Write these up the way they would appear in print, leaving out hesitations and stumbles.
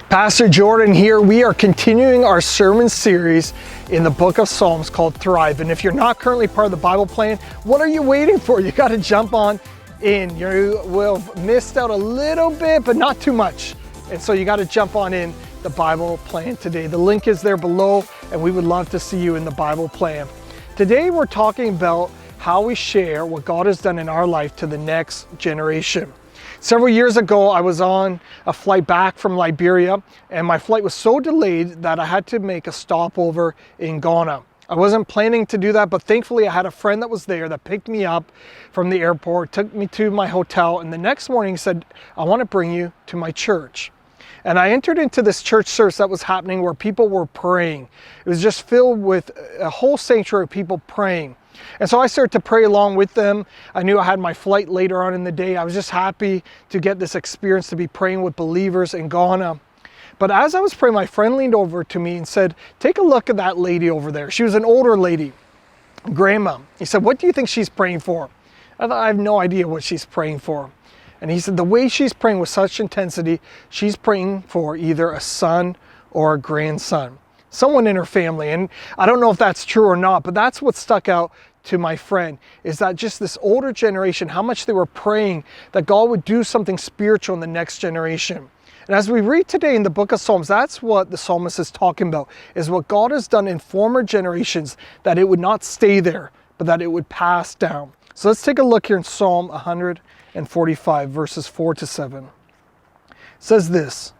Pastor Jordan here. We are continuing our sermon series in the book of Psalms called Thrive. And if you're not currently part of the Bible plan, what are you waiting for? You got to jump on in. You will have missed out a little bit, but not too much. And so you got to jump on in the Bible plan today. The link is there below, and we would love to see you in the Bible plan. Today we're talking about how we share what God has done in our life to the next generation. Several years ago, I was on a flight back from Liberia, and my flight was so delayed that I had to make a stopover in Ghana. I wasn't planning to do that, but thankfully I had a friend that was there that picked me up from the airport, took me to my hotel, and the next morning said, "I want to bring you to my church." And I entered into this church service that was happening where people were praying. It was just filled with a whole sanctuary of people praying. And so I started to pray along with them. I knew I had my flight later on in the day. I was just happy to get this experience to be praying with believers in Ghana. But as I was praying, my friend leaned over to me and said, "Take a look at that lady over there." She was an older lady, grandma. He said, "What do you think she's praying for?" I thought, I have no idea what she's praying for. And he said, the way she's praying with such intensity, she's praying for either a son or a grandson, someone in her family. And I don't know if that's true or not, but that's what stuck out to my friend, is that just this older generation, how much they were praying that God would do something spiritual in the next generation. And as we read today in the book of Psalms, that's what the psalmist is talking about, is what God has done in former generations, that it would not stay there, but that it would pass down. So let's take a look here in Psalm 145, verses 4 to 7. It says this: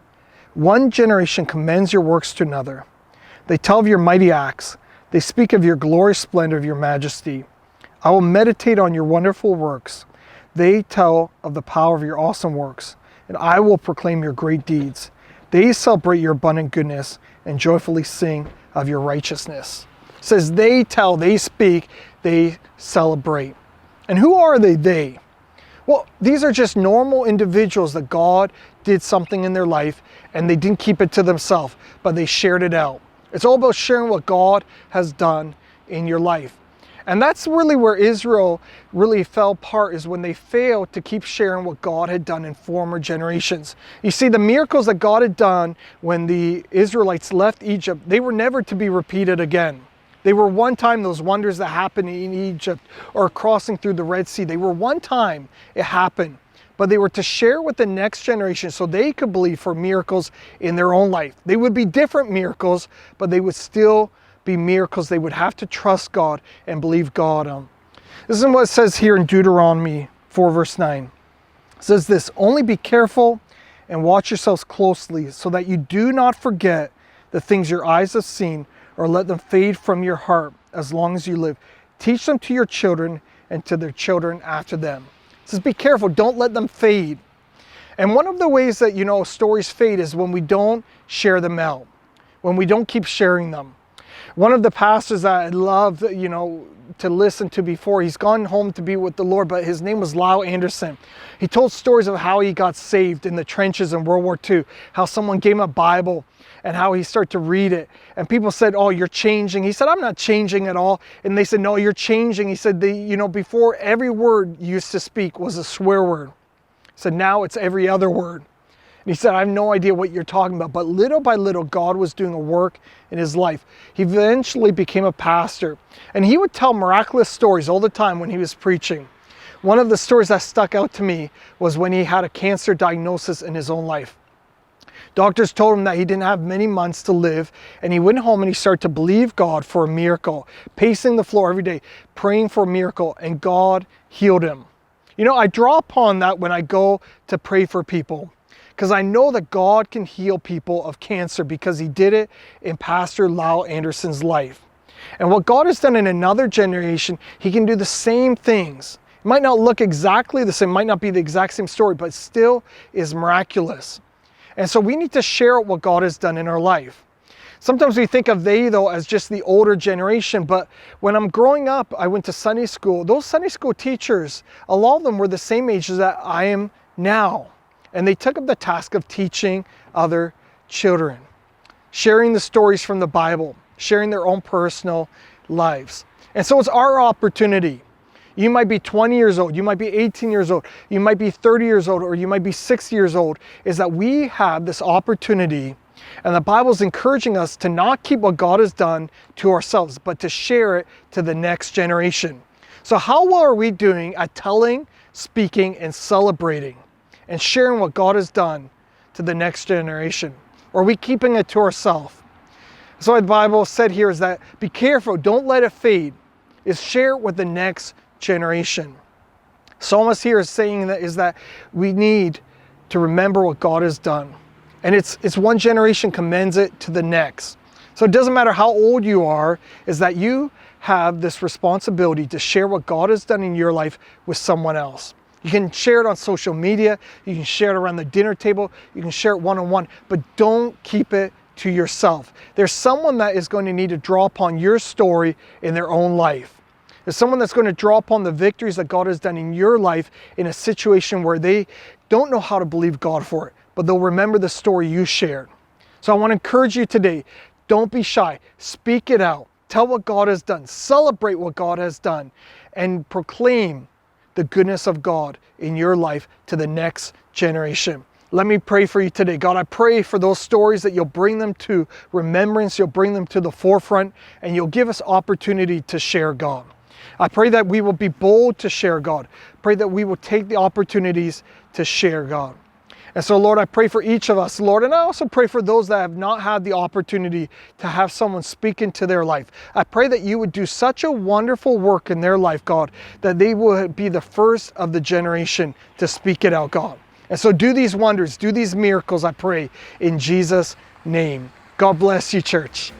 "One generation commends your works to another. They tell of your mighty acts. They speak of your glorious splendor, of your majesty. I will meditate on your wonderful works. They tell of the power of your awesome works, and I will proclaim your great deeds. They celebrate your abundant goodness and joyfully sing of your righteousness." It says they tell, they speak, they celebrate. And who are they? Well, these are just normal individuals that God did something in their life, and they didn't keep it to themselves, but they shared it out. It's all about sharing what God has done in your life. And that's really where Israel really fell apart, is when they failed to keep sharing what God had done in former generations. You see, the miracles that God had done when the Israelites left Egypt, they were never to be repeated again. They were one time, those wonders that happened in Egypt or crossing through the Red Sea, they were one time it happened. But they were to share with the next generation so they could believe for miracles in their own life. They would be different miracles, but they would still be miracles. They would have to trust God and believe God on. This is what it says here in Deuteronomy 4 verse 9. It says this: "Only be careful and watch yourselves closely so that you do not forget the things your eyes have seen, or let them fade from your heart as long as you live. Teach them to your children and to their children after them." It says be careful, don't let them fade. And one of the ways that, stories fade is when we don't share them out, when we don't keep sharing them. One of the pastors that I love, to listen to before, he's gone home to be with the Lord, but his name was Lyle Anderson. He told stories of how he got saved in the trenches in World War II, how someone gave him a Bible and how he started to read it. And people said, "Oh, you're changing." He said, "I'm not changing at all." And they said, "No, you're changing." He said, before every word you used to speak was a swear word. He said, "Now it's every other word." And he said, "I have no idea what you're talking about." But little by little, God was doing a work in his life. He eventually became a pastor. And he would tell miraculous stories all the time when he was preaching. One of the stories that stuck out to me was when he had a cancer diagnosis in his own life. Doctors told him that he didn't have many months to live, and he went home and he started to believe God for a miracle, pacing the floor every day, praying for a miracle, and God healed him. I draw upon that when I go to pray for people, because I know that God can heal people of cancer because he did it in Pastor Lyle Anderson's life. And what God has done in another generation, he can do the same things. It might not look exactly the same, might not be the exact same story, but still is miraculous. And so we need to share what God has done in our life. Sometimes we think of they, though, as just the older generation, but when I'm growing up, I went to Sunday school. Those Sunday school teachers, a lot of them were the same age as that I am now. And they took up the task of teaching other children, sharing the stories from the Bible, sharing their own personal lives. And so it's our opportunity. You might be 20 years old, you might be 18 years old, you might be 30 years old, or you might be 60 years old, is that we have this opportunity, and the Bible's encouraging us to not keep what God has done to ourselves, but to share it to the next generation. So how well are we doing at telling, speaking, and celebrating and sharing what God has done to the next generation? Or are we keeping it to ourselves? So what the Bible said here is that be careful, don't let it fade, is share it with the next generation. Psalmist here is saying that we need to remember what God has done. And it's one generation commends it to the next. So it doesn't matter how old you are, is that you have this responsibility to share what God has done in your life with someone else. You can share it on social media, you can share it around the dinner table, you can share it one-on-one, but don't keep it to yourself. There's someone that is going to need to draw upon your story in their own life. There's someone that's going to draw upon the victories that God has done in your life in a situation where they don't know how to believe God for it, but they'll remember the story you shared. So I want to encourage you today, don't be shy, speak it out, tell what God has done, celebrate what God has done, and proclaim the goodness of God in your life to the next generation. Let me pray for you today. God, I pray for those stories that you'll bring them to remembrance, you'll bring them to the forefront, and you'll give us opportunity to share God. I pray that we will be bold to share God. Pray that we will take the opportunities to share God. And so, Lord, I pray for each of us, Lord, and I also pray for those that have not had the opportunity to have someone speak into their life. I pray that you would do such a wonderful work in their life, God, that they would be the first of the generation to speak it out, God. And so do these wonders, do these miracles, I pray, in Jesus' name. God bless you, church.